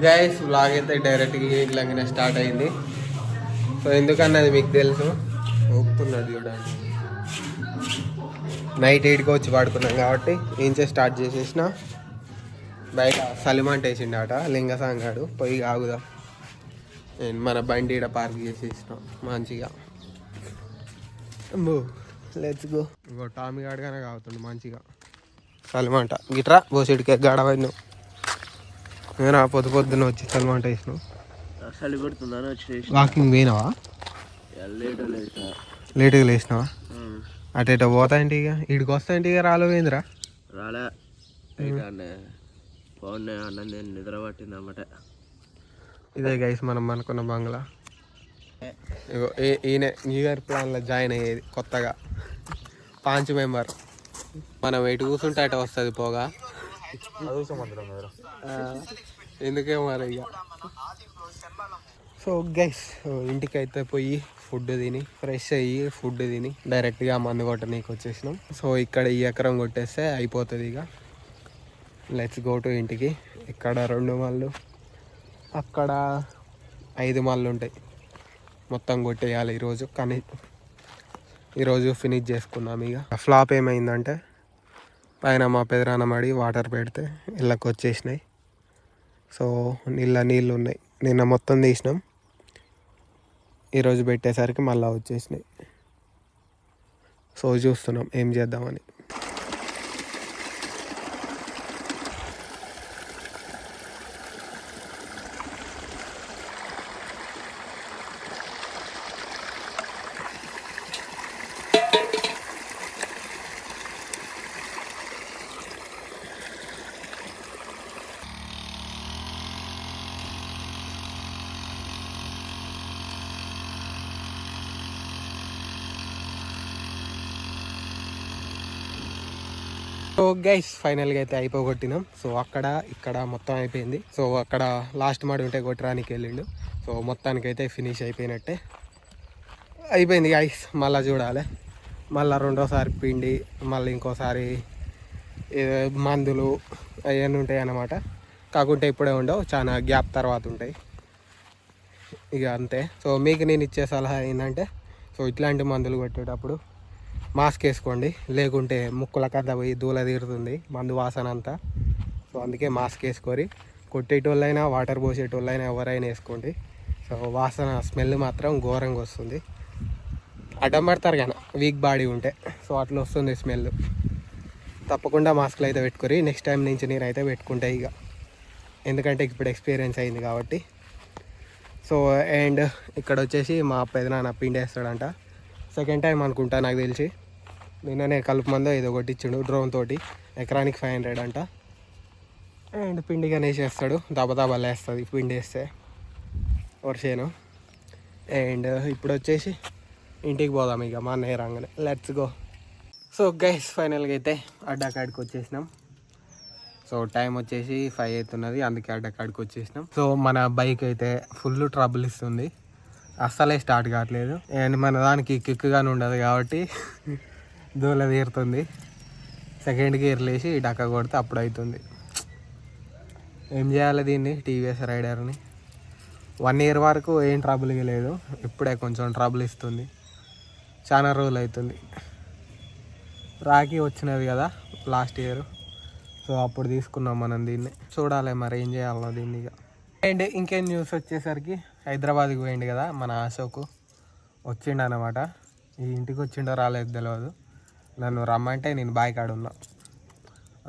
Guys vlog అయితే డైరెక్ట్గా ఇట్లాగనే start అయింది. సో ఎందుకన్నది మీకు తెలుసు, ఊపుతున్నాడు చూడండి. నైట్ 8కి వచ్చి పడుకున్నాం కాబట్టి ఏం చేసి స్టార్ట్ చేసేసిన. బయట సలిమంట వేసిండట లింగసాంగాడు, పోయి ఆగుదా నేను మన బండి ఈడ పార్క్ చేసేసిన మంచిగా. Let's go. ఇంకో టామీ గాడిగానే కావుతుంది మంచిగా సలిమంట. గిట్రా బోసెడికి గడవను నేను పొద్దున వచ్చి సలిమంట వేసినావు. వాకింగ్ పోయినావా? లేటుగా లేచినావా? అటు ఇటు పోతా ఇంటి ఇక ఇడికి వస్తా ఇంటి ఇక రాలేవేందిరా? రాలే నిద్ర పట్టిందన్నమాట. ఇదే గైస్ మనం అనుకున్న బంగ్లా. ఇగో ఈయన న్యూ ఇయర్ ప్లాన్లో జాయిన్ అయ్యేది కొత్తగా 5 మెంబర్. మనం ఎటు కూర్చుంటే అటు వస్తుంది పోగా. ఎందుకే మరి ఇక. సో గైస్ ఇంటికి అయితే పోయి ఫుడ్ తిని ఫ్రెష్ అయ్యి ఫుడ్ తిని డైరెక్ట్గా మందు కొట్టనీకి వచ్చేసినాం. సో ఇక్కడ ఈ ఎకరం కొట్టేస్తే అయిపోతుంది ఇక. లెట్స్ గో టు ఇంటికి. ఇక్కడ 2 మళ్ళు, అక్కడ 5 మళ్ళు ఉంటాయి. మొత్తం కొట్టేయాలి ఈరోజు. కానీ ఈరోజు ఫినిష్ చేసుకున్నాం ఇక. ఫ్లాప్ ఏమైందంటే పైన మా పెదనాన్నమడి వాటర్ పెడితే ఇళ్ళకి వచ్చేసినాయి. సో నీళ్ళు ఉన్నాయి. నిన్న మొత్తం తీసినాం, ఈరోజు పెట్టేసరికి మళ్ళీ వచ్చేసినాయి. సో చూస్తున్నాం ఏం చేద్దామని. సో గైస్ ఫైనల్గా అయితే అయిపోగొట్టినాం. సో అక్కడ ఇక్కడ మొత్తం అయిపోయింది. సో అక్కడ లాస్ట్ మాడి ఉంటే కొట్టడానికి వెళ్ళిండు. సో మొత్తానికైతే ఫినిష్ అయిపోయినట్టే అయిపోయింది గైస్. మళ్ళీ చూడాలి, మళ్ళీ రెండోసారి పిండి, మళ్ళీ ఇంకోసారి మందులు అవన్నీ ఉంటాయి అన్నమాట. కాకుంటే ఇప్పుడే ఉండవు, చాలా గ్యాప్ తర్వాత ఉంటాయి ఇక అంతే. సో మీకు నేను ఇచ్చే సలహా ఏంటంటే, సో ఇట్లాంటి మందులు కొట్టేటప్పుడు మాస్క్ వేసుకోండి, లేకుంటే ముక్కులకంతా పోయి దూల తీరుతుంది మందు వాసన అంతా. సో అందుకే మాస్క్ వేసుకొని కొట్టేటోళ్ళైనా వాటర్ పోసేటోళ్ళైనా ఎవరైనా వేసుకోండి. సో వాసన స్మెల్ మాత్రం ఘోరంగా వస్తుంది. అడ్డం పడతారు కానీ వీక్ బాడీ ఉంటే, సో అట్లా వస్తుంది స్మెల్. తప్పకుండా మాస్క్లు అయితే పెట్టుకొని నెక్స్ట్ టైం నుంచి నేనైతే పెట్టుకుంటా ఇక, ఎందుకంటే ఇప్పుడు ఎక్స్పీరియన్స్ అయింది కాబట్టి. సో అండ్ ఇక్కడ వచ్చేసి మా పెదనాన్న పిండి వేస్తాడంట. సెకండ్ టైం అనుకుంటా నాకు తెలిసి. నిన్ననే కలుపు మందో ఏదో కొట్టించిండు డ్రోన్ తోటి, ఎకరానికి 500 అంట. అండ్ పిండిగానే వేసేస్తాడు, దబదబలు వేస్తుంది పిండి వేస్తే వర్షేను. అండ్ ఇప్పుడు వచ్చేసి ఇంటికి పోదాం ఇక మా అన్నయ్య రాగానే. Let's go. సో గైస్ ఫైనల్గా అయితే అడ్డాకాడికి వచ్చేసినాం. సో టైం వచ్చేసి 5 అవుతున్నది, అందుకే అడ్డాకాడికి వచ్చేసినాం. సో మన బైక్ అయితే ఫుల్ ట్రబుల్ ఇస్తుంది, అస్సలే స్టార్ట్ కావట్లేదు. అండ్ మన దానికి కిక్గానే ఉండదు కాబట్టి దూల తీరుతుంది. సెకండ్ గేర్ లేచి డక్క కొడితే అప్పుడు అవుతుంది. ఏం చేయాలి దీన్ని, టీవీఎస్ రైడర్ని. 1 ఇయర్ వరకు ఏం ట్రబుల్ లేదు, ఇప్పుడే కొంచెం ట్రబుల్ ఇస్తుంది. చాలా రోజులు అవుతుంది. రాఖీ వచ్చినది కదా లాస్ట్ ఇయర్, సో అప్పుడు తీసుకున్నాం మనం దీన్ని. చూడాలి మరి ఏం చేయాలన్నా దీన్ని ఇక. అండ్ ఇంకేం న్యూస్ వచ్చేసరికి హైదరాబాద్కి పోయిండు కదా మన అశోక్, వచ్చిండు అనమాట. ఈ ఇంటికి వచ్చిండో రాలేదు తెలియదు. నన్ను రమ్మంటే నేను బాయ్ కాడ ఉన్నా,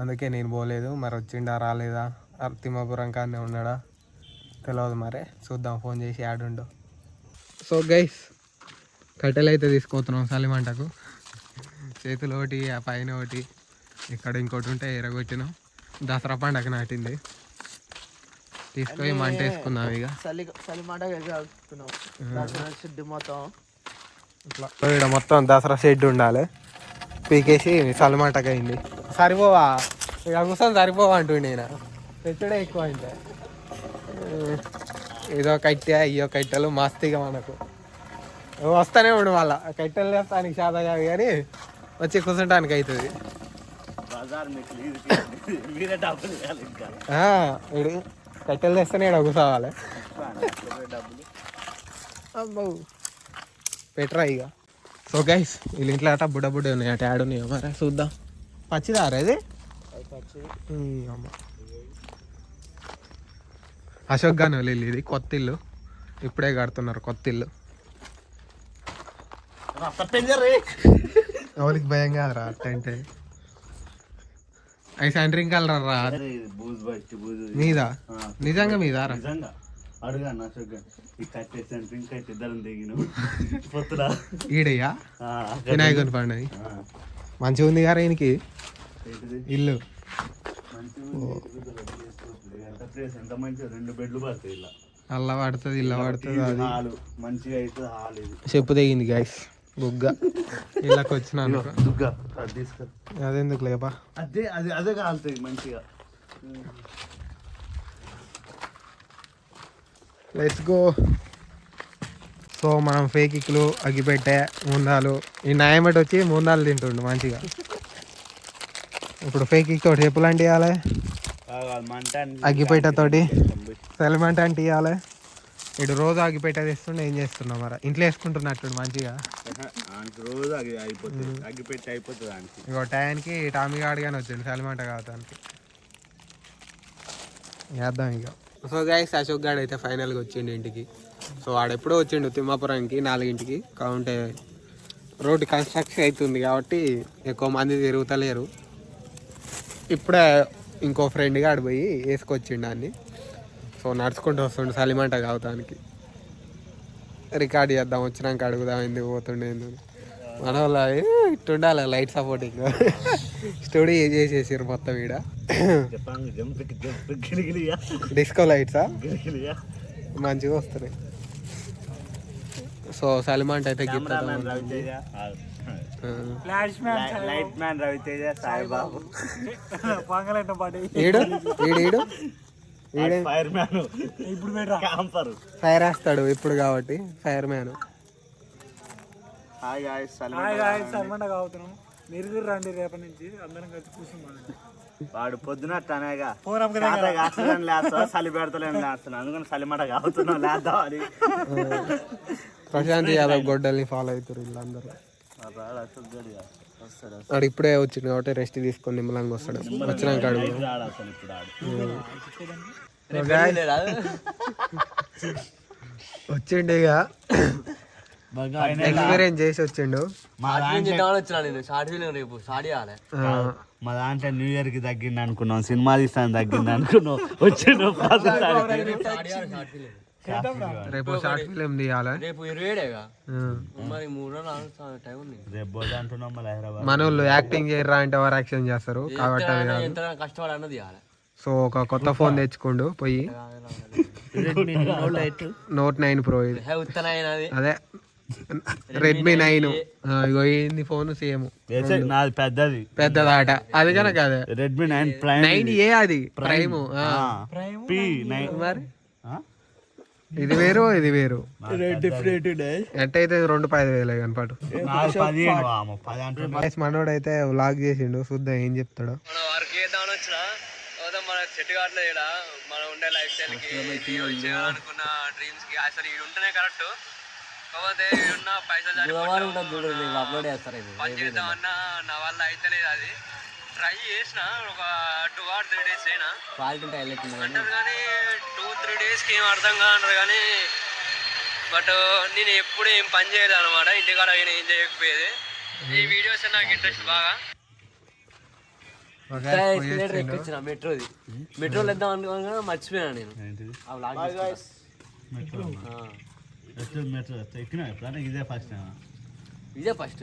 అందుకే నేను పోలేదు. మరి వచ్చిండా రాలేదా, తిమ్మాపురం కాడనే ఉన్నాడా తెలియదు. మరే చూద్దాం, ఫోన్ చేసి యాడుండో. సో గైస్ కట్టెలు అయితే తీసుకుపోతున్నాం సలిమంటకు. చేతులు ఒకటి, ఆ పైన ఒకటి, ఇక్కడ ఇంకోటి ఉంటే ఎరగొట్టినాం. దసరా పండగ నాటింది, తీసుకొని మంట వేసుకున్నాం ఇక. ఇట్లా ఇక్కడ మొత్తం దసరా షెడ్ ఉండాలి, పీకేసి సలిమంటకు అయింది. సరిపోవా ఇక కూర్చొని సరిపోవా అంటుండే నేను, పెట్టుడే ఎక్కువ అయితే. ఏదో కట్టె అయ్యో కట్టెలు మస్తుగా మనకు వస్తానే ఉండు. మళ్ళా కట్టెలు వేస్తానికి శాత కాదు కానీ వచ్చి కూర్చుంటానికి అవుతుంది. కట్టెలు తెస్తేనే ఇక్కడ కూర్చోవాలి. అబ్బో పెట్రా ఇక. సో గైస్ వీళ్ళ ఇంట్లో అట బుడ్డ ఉన్నాయి అట యాడ్ ఉన్నాయో మరి చూద్దాం. పచ్చిదారా ఇది? అమ్మ అశోక్ గాని వాళ్ళు ఇది కొత్త ఇల్లు, ఇప్పుడే కడుతున్నారు కొత్త ఇల్లు. ఎవరికి భయం కాదురా అట్టంటే. అవి సెంటరింగ్ కలర్ రా మీదా? నిజంగా మీదా రా? ఈడయ్యా వినాయకుని పండుగ మంచిగా ఉంది కదా ఈయనకి ఇల్లు. అల్ల పడుతుంది ఇల్ల పడుతుంది. అది చెప్పు తెగింది గైస్ బుగ్గ ఇళ్ళకి వచ్చినాను. అదెందుకు లేపా? అదే కాలుతుంది మంచిగా. Let's go. సో మనం ఫేకిక్లు అగ్గిపెట్టే మూందాలు ఈ నాయమటి వచ్చి మూందాలు తింటుండు మంచిగా. ఇప్పుడు ఫేకిక్ తోటి చెప్పులు అంటే ఇవ్వాలి, అగ్గిపెట్టతోటి సెలమంట అంటే ఇవ్వాలి. ఇటు రోజు అగ్గిపెట్ట తెస్తుండే ఏం చేస్తున్నావు మరి? ఇంట్లో వేసుకుంటున్నట్టు మంచిగా రోజు అగ్గిపెట్టి అయిపోతుంది. ఇగో టయానికి టామీ గాడు కానీ వచ్చిండు సెలమంట కావటానికి. వేద్దాం ఇక. సో గైస్ అశోక్ గాడు అయితే ఫైనల్గా వచ్చిండు ఇంటికి. సో వాడెప్పుడో వచ్చిండు తిమ్మాపురానికి 4ంటికి. కావుంటే రోడ్డు కన్స్ట్రక్షన్ అవుతుంది కాబట్టి ఎక్కువ మంది తిరుగుతలేరు. ఇప్పుడే ఇంకో ఫ్రెండ్గా ఆడిపోయి వేసుకొచ్చిండు అన్ని. సో నడుచుకుంటూ వస్తుండు సలిమంట కావటానికి. రికార్డ్ చేద్దాం వచ్చినాక అడుగుదాం ఎందుకు పోతుండే ఎందుకు. మన వాళ్ళ ఇట్టుండాలి లైట్ సపోర్టింగ్. స్టూడియో చేసేసారు మొత్తం ఈడ. డిస్కో లైట్సా మంచిగా వస్తున్నాయి. సో సలిమంట అయితే ఫైర్ వేస్తాడు ఇప్పుడు కాబట్టి ఫైర్ మ్యాన్. రండి రేపటి నుంచి అందరం కలిసి కూర్చున్నాం. వాడు పొద్దునట్టు అనేగా చలి పెడతలేము లేస్తున్నాను, అందుకని చలిమట కావుతున్నాం లేద్దాం అని. ప్రశాంత్ యాదవ్ గొడ్డల్ని ఫాలో అవుతారు వీళ్ళందరూ. వాడు ఇప్పుడే వచ్చింది కాబట్టి రెస్ట్ తీసుకొని నిమ్మలంగా వస్తాడు. వచ్చినాక అడుగు వచ్చిండు ఇక ఎక్స్పీరియన్స్ చేసి వచ్చిండు. మా దాంట్లో న్యూ ఇయర్ కి తగ్గింది అనుకున్నాం, సినిమా తీస్తాను తగ్గింది అనుకున్నాం, వచ్చిండు. రేపు షార్ట్ ఫిలిం తీయాలి. మన వాళ్ళు యాక్టింగ్ చేయరా అంటే ఎవరు యాక్షన్ చేస్తారు కాబట్టి. సో ఒక కొత్త ఫోన్ తెచ్చుకోండు పోయి, Note 9 Pro. అదే రెడ్మీ 9. ఇగో ఏంది ఫోన్ సేమ్ పెద్దదాట అది కనుక అదే రెడ్మీ 9 ప్రైమ్ 9A అది ప్రైమ్. మరి ఇది వేరు ఇది వేరు ఎట్టయితే 2,5,000 కనపాటు. మనోడైతే వ్లాగ్ చేసిండు చూద్దాం ఏం చెప్తాడు. సెట్ కావట్లేదు ఇక్కడ మనం ఉండే లైఫ్ స్టైల్కి అనుకున్న డ్రీమ్స్కి. అసలు ఇది ఉంటేనే కరెక్ట్, కాకపోతే ఉన్న పైసలు పని చేద్దామన్నా నా వల్ల అయితే లేదు. అది ట్రై చేసిన ఒక 2 or 3 days అయినా అంటారు కానీ 2-3 daysకి ఏం అర్థం కాదు కానీ. బట్ నేను ఎప్పుడు ఏం పని చేయలేదు అనమాట, ఇంటికాడ ఏం చేయకపోయేది. ఈ వీడియోస్ నాకు ఇంట్రెస్ట్ బాగా. మెట్రోలో వెళ్దాం అనుకున్నా మర్చిపోయాను నేను. ఇదే ఫస్ట్ ఇదే ఫస్ట్